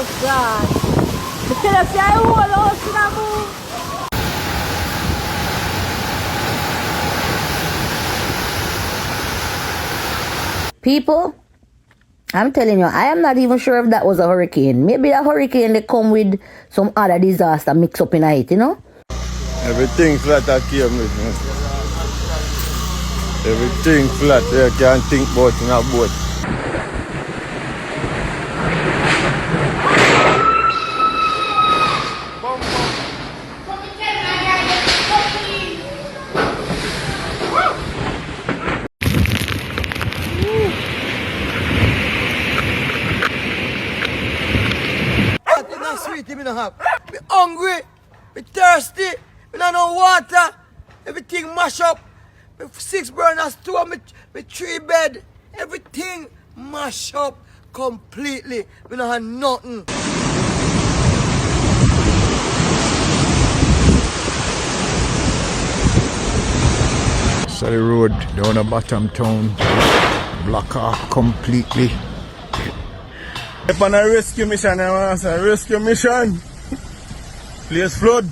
Oh God. The killer say I hold house in a move. People, I'm telling you, I am not even sure if that was a hurricane. Maybe a hurricane they come with some other disaster mixed up in it, you know? Everything flat at here, everything flat. You can't think about in a boat. Me no have. Me hungry, me thirsty, me no know water. Everything mash up. Me 6 burners, 2 of me 3 bed. Everything mash up completely. Me no have nothing. So the road down the bottom town, block off completely. Up on a rescue mission, rescue mission. Place flood.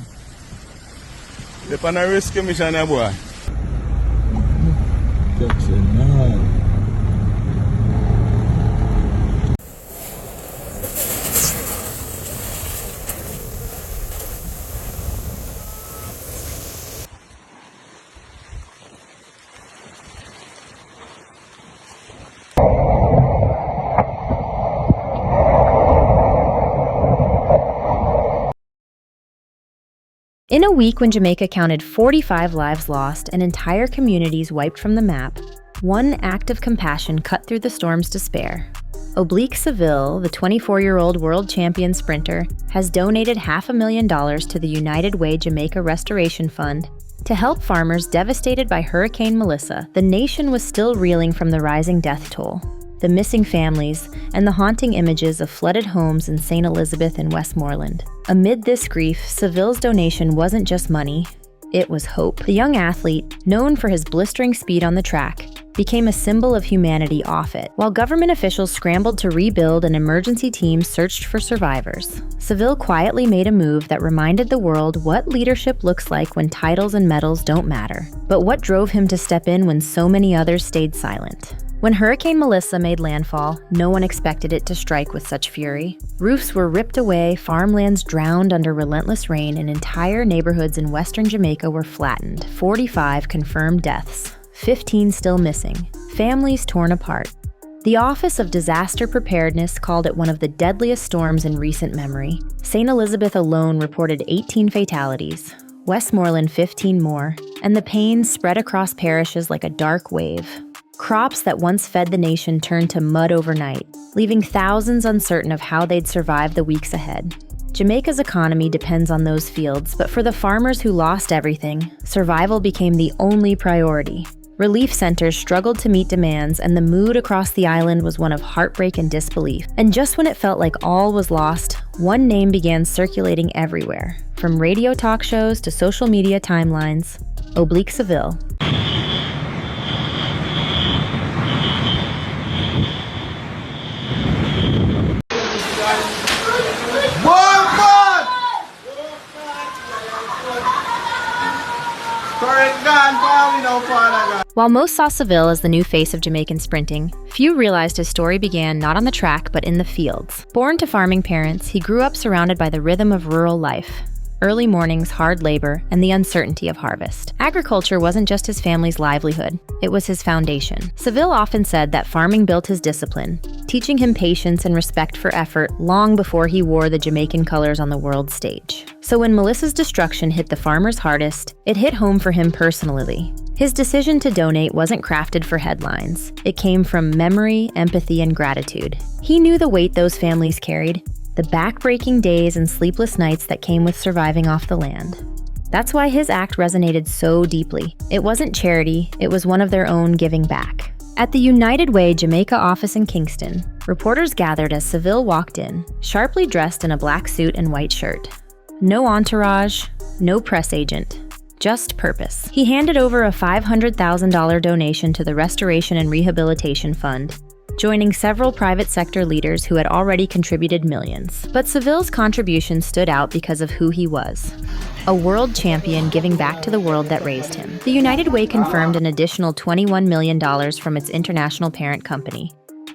Up on a rescue mission, boy. In a week when Jamaica counted 45 lives lost and entire communities wiped from the map, one act of compassion cut through the storm's despair. Oblique Seville, the 24-year-old world champion sprinter, has donated $500,000 to the United Way Jamaica Restoration Fund to help farmers devastated by Hurricane Melissa. The nation was still reeling from the rising death toll, the missing families, and the haunting images of flooded homes in St. Elizabeth and Westmoreland. Amid this grief, Seville's donation wasn't just money, it was hope. The young athlete, known for his blistering speed on the track, became a symbol of humanity off it. While government officials scrambled to rebuild and emergency teams searched for survivors, Seville quietly made a move that reminded the world what leadership looks like when titles and medals don't matter, but what drove him to step in when so many others stayed silent. When Hurricane Melissa made landfall, no one expected it to strike with such fury. Roofs were ripped away, farmlands drowned under relentless rain, and entire neighborhoods in western Jamaica were flattened. 45 confirmed deaths, 15 still missing, families torn apart. The Office of Disaster Preparedness called it one of the deadliest storms in recent memory. St. Elizabeth alone reported 18 fatalities, Westmoreland 15 more, and the pain spread across parishes like a dark wave. Crops that once fed the nation turned to mud overnight, leaving thousands uncertain of how they'd survive the weeks ahead. Jamaica's economy depends on those fields, but for the farmers who lost everything, survival became the only priority. Relief centers struggled to meet demands, and the mood across the island was one of heartbreak and disbelief. And just when it felt like all was lost, one name began circulating everywhere, from radio talk shows to social media timelines: Oblique Seville. While most saw Seville as the new face of Jamaican sprinting, few realized his story began not on the track but in the fields. Born to farming parents, he grew up surrounded by the rhythm of rural life. Early mornings, hard labor, and the uncertainty of harvest. Agriculture wasn't just his family's livelihood, it was his foundation. Seville often said that farming built his discipline, teaching him patience and respect for effort long before he wore the Jamaican colors on the world stage. So when Melissa's destruction hit the farmers hardest, it hit home for him personally. His decision to donate wasn't crafted for headlines. It came from memory, empathy, and gratitude. He knew the weight those families carried, the back-breaking days and sleepless nights that came with surviving off the land. That's why his act resonated so deeply. It wasn't charity, it was one of their own giving back. At the United Way Jamaica office in Kingston, reporters gathered as Seville walked in, sharply dressed in a black suit and white shirt. No entourage, no press agent, just purpose. He handed over a $500,000 donation to the Restoration and Rehabilitation Fund, joining several private sector leaders who had already contributed millions. But Seville's contribution stood out because of who he was. A world champion giving back to the world that raised him. The United Way confirmed an additional $21 million from its international parent company.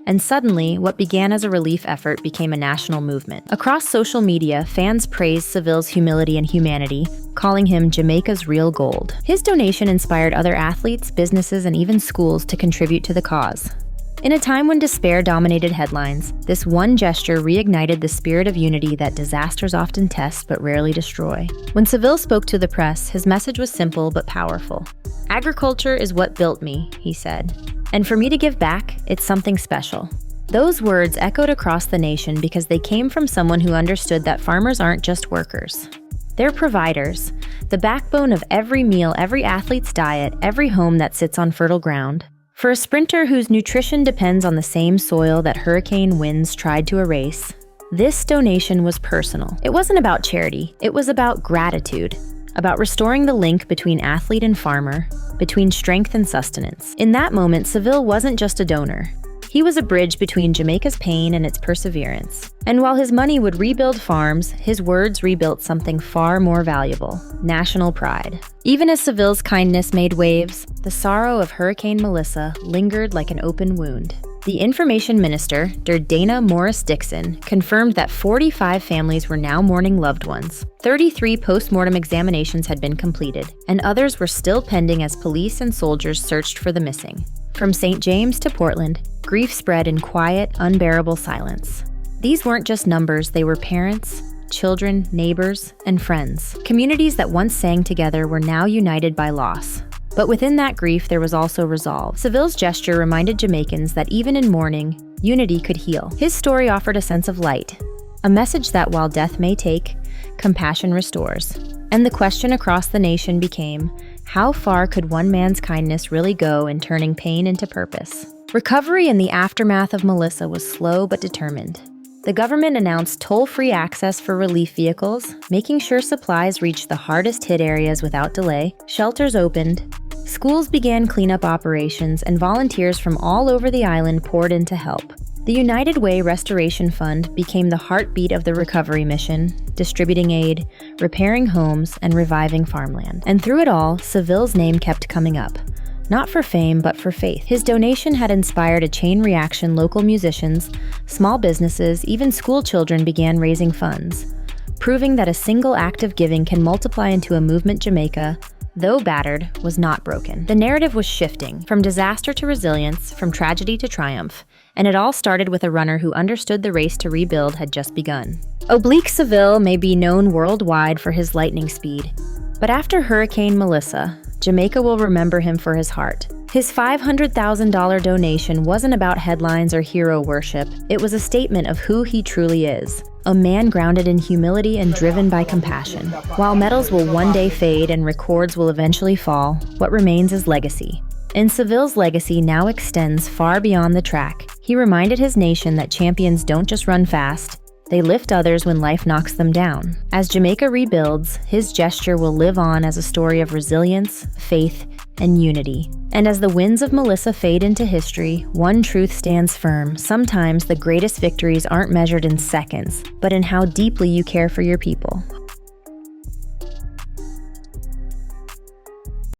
And suddenly, what began as a relief effort became a national movement. Across social media, fans praised Seville's humility and humanity, calling him Jamaica's real gold. His donation inspired other athletes, businesses, and even schools to contribute to the cause. In a time when despair dominated headlines, this one gesture reignited the spirit of unity that disasters often test but rarely destroy. When Seville spoke to the press, his message was simple but powerful. "Agriculture is what built me," he said. "And for me to give back, it's something special." Those words echoed across the nation because they came from someone who understood that farmers aren't just workers. They're providers, the backbone of every meal, every athlete's diet, every home that sits on fertile ground. For a sprinter whose nutrition depends on the same soil that hurricane winds tried to erase, this donation was personal. It wasn't about charity, it was about gratitude, about restoring the link between athlete and farmer, between strength and sustenance. In that moment, Seville wasn't just a donor. He was a bridge between Jamaica's pain and its perseverance. And while his money would rebuild farms, his words rebuilt something far more valuable: national pride. Even as Seville's kindness made waves, the sorrow of Hurricane Melissa lingered like an open wound. The Information Minister, Dana Morris Dixon, confirmed that 45 families were now mourning loved ones. 33 post-mortem examinations had been completed, and others were still pending as police and soldiers searched for the missing. From St. James to Portland, grief spread in quiet, unbearable silence. These weren't just numbers, they were parents, children, neighbors, and friends. Communities that once sang together were now united by loss. But within that grief, there was also resolve. Seville's gesture reminded Jamaicans that even in mourning, unity could heal. His story offered a sense of light, a message that while death may take, compassion restores. And the question across the nation became, how far could one man's kindness really go in turning pain into purpose? Recovery in the aftermath of Melissa was slow but determined. The government announced toll-free access for relief vehicles, making sure supplies reached the hardest-hit areas without delay. Shelters opened, schools began cleanup operations, and volunteers from all over the island poured in to help. The United Way Restoration Fund became the heartbeat of the recovery mission, distributing aid, repairing homes, and reviving farmland. And through it all, Seville's name kept coming up. Not for fame, but for faith. His donation had inspired a chain reaction. Local musicians, small businesses, even school children began raising funds, proving that a single act of giving can multiply into a movement. Jamaica, though battered, was not broken. The narrative was shifting, from disaster to resilience, from tragedy to triumph, and it all started with a runner who understood the race to rebuild had just begun. Oblique Seville may be known worldwide for his lightning speed, but after Hurricane Melissa, Jamaica will remember him for his heart. His $500,000 donation wasn't about headlines or hero worship. It was a statement of who he truly is, a man grounded in humility and driven by compassion. While medals will one day fade and records will eventually fall, what remains is legacy. And Seville's legacy now extends far beyond the track. He reminded his nation that champions don't just run fast, they lift others when life knocks them down. As Jamaica rebuilds, his gesture will live on as a story of resilience, faith, and unity. And as the winds of Melissa fade into history, one truth stands firm. Sometimes the greatest victories aren't measured in seconds, but in how deeply you care for your people.